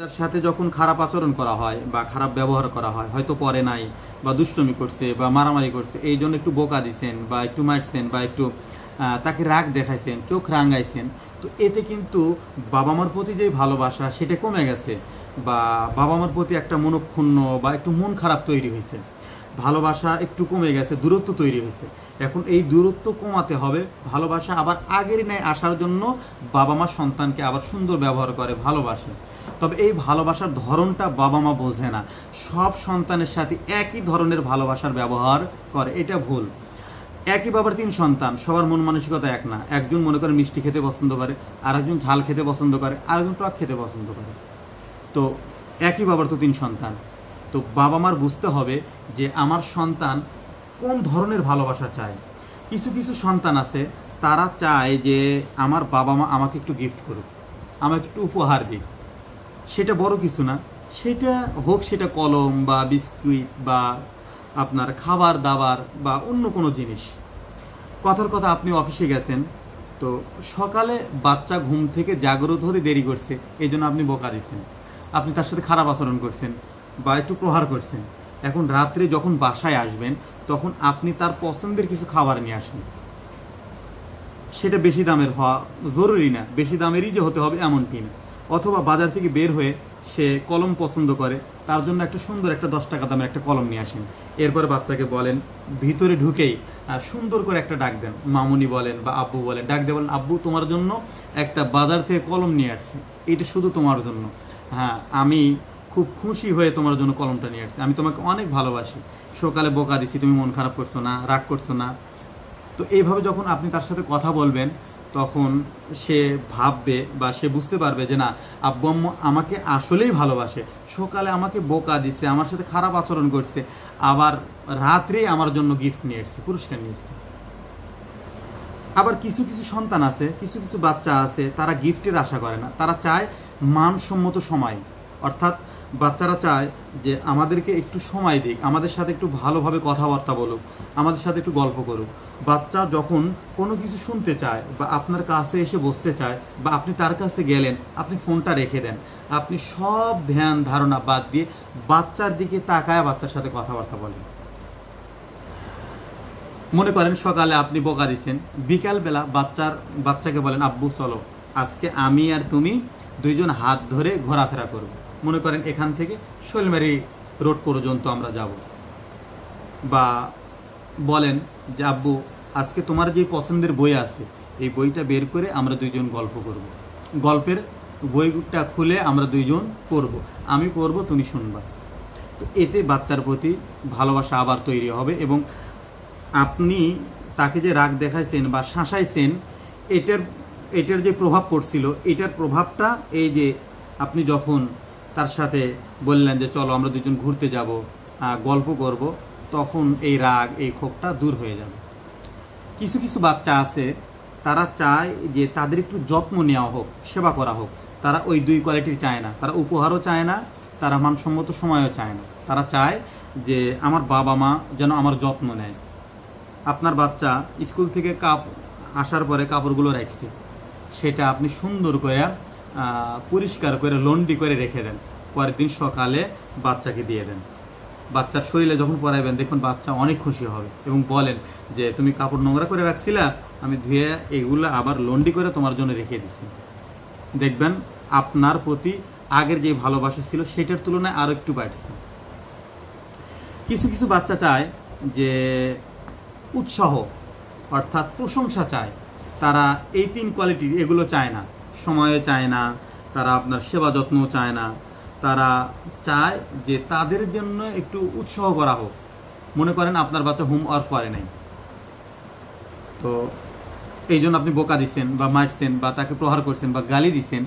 তার সাথে যখন খারাপ আচরণ করা হয় বা খারাপ ব্যবহার করা হয়, হয়তো পরে নাই বা দুষ্টমি করছে বা মারামারি করছে, এই জন্য একটু বোকা দিছেন বা একটু মারছেন বা একটু তাকে রাগ দেখাইছেন, চোখ রাঙাইছেন, তো এতে কিন্তু বাবা মার প্রতি যে ভালোবাসা সেটা কমে গেছে বা বাবা মার প্রতি একটা মনক্ষুণ্ণ বা একটু মন খারাপ তৈরি হয়েছে, ভালোবাসা একটু কমে গেছে, দূরত্ব তৈরি হয়েছে। এখন এই দূরত্ব কমাতে হবে, ভালোবাসা আবার আগের ন্যায় আসার জন্য বাবা মা সন্তানকে আবার সুন্দর ব্যবহার করে, ভালোবাসে। তবে এই ভালোবাসার ধরনটা বাবা মা বোঝে না, সব সন্তানের সাথে একই ধরনের ভালোবাসার ব্যবহার করে, এটা ভুল। একই বাবার 3 সন্তান, সবার মন মানসিকতা এক না। একজন মনে করে মিষ্টি খেতে পছন্দ করে, আরেকজন ঝাল খেতে পছন্দ করে, আরেকজন টক খেতে পছন্দ করে। তো একই বাবার তো 3 সন্তান, তো বাবা মার বুঝতে হবে যে আমার সন্তান কোন ধরনের ভালোবাসা চায়। কিছু কিছু সন্তান আছে, তারা চায় যে আমার বাবা মা আমাকে একটু গিফট করুক, আমাকে একটু উপহার দিক, সেটা বড় কিছু না, সেটা হোক সেটা কলম বা বিস্কুট বা আপনার খাবার দাবার বা অন্য কোনো জিনিস। কথার কথা, আপনি অফিসে গেছেন, তো সকালে বাচ্চা ঘুম থেকে জাগ্রত হতে দেরি করছে, এই জন্য আপনি বকা দিচ্ছেন, আপনি তার সাথে খারাপ আচরণ করছেন বা একটু প্রহার করছেন। এখন রাত্রে যখন বাসায় আসবেন, তখন আপনি তার পছন্দের কিছু খাবার নিয়ে আসেন, সেটা বেশি দামের হওয়া জরুরি না, বেশি দামেরই যে হতে হবে এমনটি না। অথবা বাজার থেকে বের হয়ে সে কলম পছন্দ করে, তার জন্য একটা সুন্দর একটা 10 টাকা দামের একটা কলম নিয়ে আসেন। এরপরে বাচ্চাকে বলেন, ভিতরে ঢুকেই সুন্দর করে একটা ডাক দেন, মামুনি বলেন বা আব্বু বলেন, ডাক দিয়ে বলেন, আব্বু তোমার জন্য একটা বাজার থেকে কলম নিয়ে আসছি, এটা শুধু তোমার জন্য। হ্যাঁ, আমি খুব খুশি হয়ে তোমার জন্য কলমটা নিয়ে আসছি, আমি তোমাকে অনেক ভালোবাসি, সকালে বকা দিচ্ছি, তুমি মন খারাপ করছো না, রাগ করছো না। তো এইভাবে যখন আপনি তার সাথে কথা বলবেন, তখন সে ভাববে বা সে বুঝতে পারবে যে না, আব্বু আম্মু আমাকে আসলেই ভালোবাসে, সকালে আমাকে বোকা দিচ্ছে, আমার সাথে খারাপ আচরণ করছে, আবার রাত্রেই আমার জন্য গিফট নিয়ে এসছে, পুরস্কার নিয়ে এসছে। আবার কিছু কিছু সন্তান আছে, কিছু কিছু বাচ্চা আছে, তারা গিফটের আশা করে না, তারা চায় মানসম্মত সময়। অর্থাৎ বাচ্চারা চায় যে আমাদেরকে একটু সময় দিক, আমাদের সাথে একটু ভালোভাবে কথাবার্তা বলুক, আমাদের সাথে একটু গল্প করুক। বাচ্চা যখন কোনো কিছু শুনতে চায় বা আপনার কাছে এসে বসতে চায় বা আপনি তার কাছে গেলেন, আপনি ফোনটা রেখে দেন, আপনি সব ধ্যান ধারণা বাদ দিয়ে বাচ্চার দিকে তাকায় বাচ্চার সাথে কথাবার্তা বলেন। মনে করেন সকালে আপনি বকা দিচ্ছেন, বিকালবেলা বাচ্চাকে বলেন, আব্বু চলো আজকে আমি আর তুমি দুইজন হাত ধরে ঘোরাফেরা করব। মনে করেন এখান থেকে শৈলমারি রোড পর্যন্ত আমরা যাব। বা বলেন যে আব্বু আজকে তোমার যে পছন্দের বই আছে, এই বইটা বের করে আমরা দুইজন গল্প করব, গল্পের বইটা খুলে আমরা দুইজন পড়ব, আমি পড়ব তুমি শুনবা। তো এতে বাচ্চার প্রতি ভালোবাসা আবার তৈরি হবে এবং আপনি তাকে যে রাগ দেখাইছেন বা শাসাইছেন, এটার যে প্রভাব পড়ছিল, এটার প্রভাবটা এই যে আপনি যখন তার সাথে বললেন যে চলো আমরা দুজন ঘুরতে যাব, গল্প করব, তখন এই রাগ এই ক্ষোভটা দূর হয়ে যাবে। কিছু কিছু বাচ্চা আছে, তারা চায় যে তাদের একটু যত্ন নেওয়া হোক, সেবা করা হোক। তারা ওই 2 কোয়ালিটির চায় না, তারা উপহারও চায় না, তারা মানসম্মত সময়ও চায় না, তারা চায় যে আমার বাবা মা যেন আমার যত্ন নেয়। আপনার বাচ্চা স্কুল থেকে আসার পরে কাপড়গুলো রাখছে, সেটা আপনি সুন্দর করে পরিষ্কার করে লন্ড্রি করে রেখে দেন, পরের দিন সকালে বাচ্চাকে দিয়ে দেন। বাচ্চার শরীরে যখন পরাইবেন, দেখুন বাচ্চা অনেক খুশি হবে এবং বলেন যে তুমি কাপড় নোংরা করে রাখছিলা, আমি ধুয়ে এগুলো আবার লন্ড্রি করে তোমার জন্য রেখে দিচ্ছি। দেখবেন আপনার প্রতি আগের যে ভালোবাসা ছিল সেটার তুলনায় আরও একটু বাড়ছে। কিছু কিছু বাচ্চা চায় যে উৎসাহ, অর্থাৎ প্রশংসা চায়, তারা এই 3 কোয়ালিটির এগুলো চায় না, সময়ে চায় না, তারা আপনার সেবা যত্নও চায় না, তারা চায় যে তাদের জন্য একটু উৎসাহ করা হোক। মনে করেন আপনার বাচ্চা হোমওয়ার্ক করে নাই, তো এই জন্য আপনি বোকা দিচ্ছেন বা মারছেন বা তাকে প্রহার করছেন বা গালি দিচ্ছেন,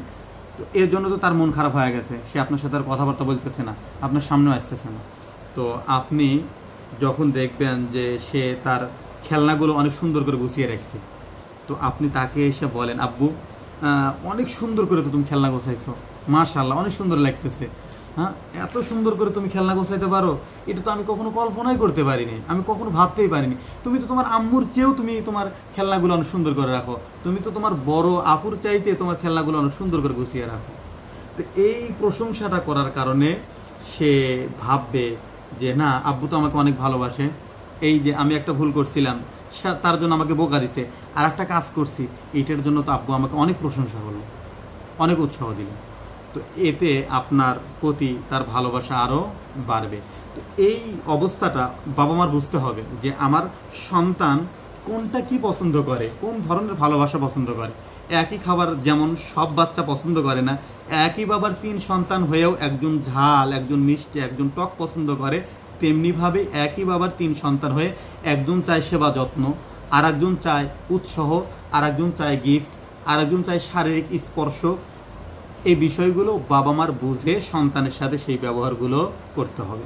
তো এর জন্য তো তার মন খারাপ হয়ে গেছে, সে আপনার সাথে আর কথাবার্তা বলতেছে না, আপনার সামনেও আসতেছে না। তো আপনি যখন দেখবেন যে সে তার খেলনাগুলো অনেক সুন্দর করে গুছিয়ে রাখছে, তো আপনি তাকে এসে বলেন, আব্বু অনেক সুন্দর করে তো তুমি খেলনা গোছাইছো, মাশাআল্লাহ অনেক সুন্দর লাগতেছে, হ্যাঁ এত সুন্দর করে তুমি খেলনা গোছাইতে পারো, এটা তো আমি কখনো কল্পনাই করতে পারিনি, আমি কখনো ভাবতেই পারিনি। তুমি তো তোমার আম্মুর চেয়েও তুমি তোমার খেলনাগুলো অনেক সুন্দর করে রাখো, তুমি তো তোমার বড় আপুর চাইতে তোমার খেলনাগুলো অনেক সুন্দর করে গুছিয়ে রাখো। তো এই প্রশংসাটা করার কারণে সে ভাববে যে না, আব্বু তো আমাকে অনেক ভালোবাসে, এই যে আমি একটা ভুল করছিলাম তার জন্য আমাকে বোকা দিছে, আর একটা কাজ করছি এইটার জন্য তো আব্বু আমাকে অনেক প্রশংসা করলো, অনেক উৎসাহ দিল। তো এতে আপনার প্রতি তার ভালোবাসা আরও বাড়বে। তো এই অবস্থাটা বাবা মার বুঝতে হবে যে আমার সন্তান কোনটা কি পছন্দ করে, কোন ধরনের ভালোবাসা পছন্দ করে। একই খাবার যেমন সব বাচ্চা পছন্দ করে না, একই বাবার 3 সন্তান হয়েও একজন ঝাল, একজন মিষ্টি, একজন টক পছন্দ করে, তেমনিভাবে একই বাবার 3 সন্তান হয়ে একজন চায় সেবা যত্ন, আর একজন চায় উৎসাহ, আর একজন চায় গিফট, আর একজন চায় শারীরিক স্পর্শ। এই বিষয়গুলো বাবা মার বুঝে সন্তানের সাথে সেই ব্যবহারগুলো করতে হবে।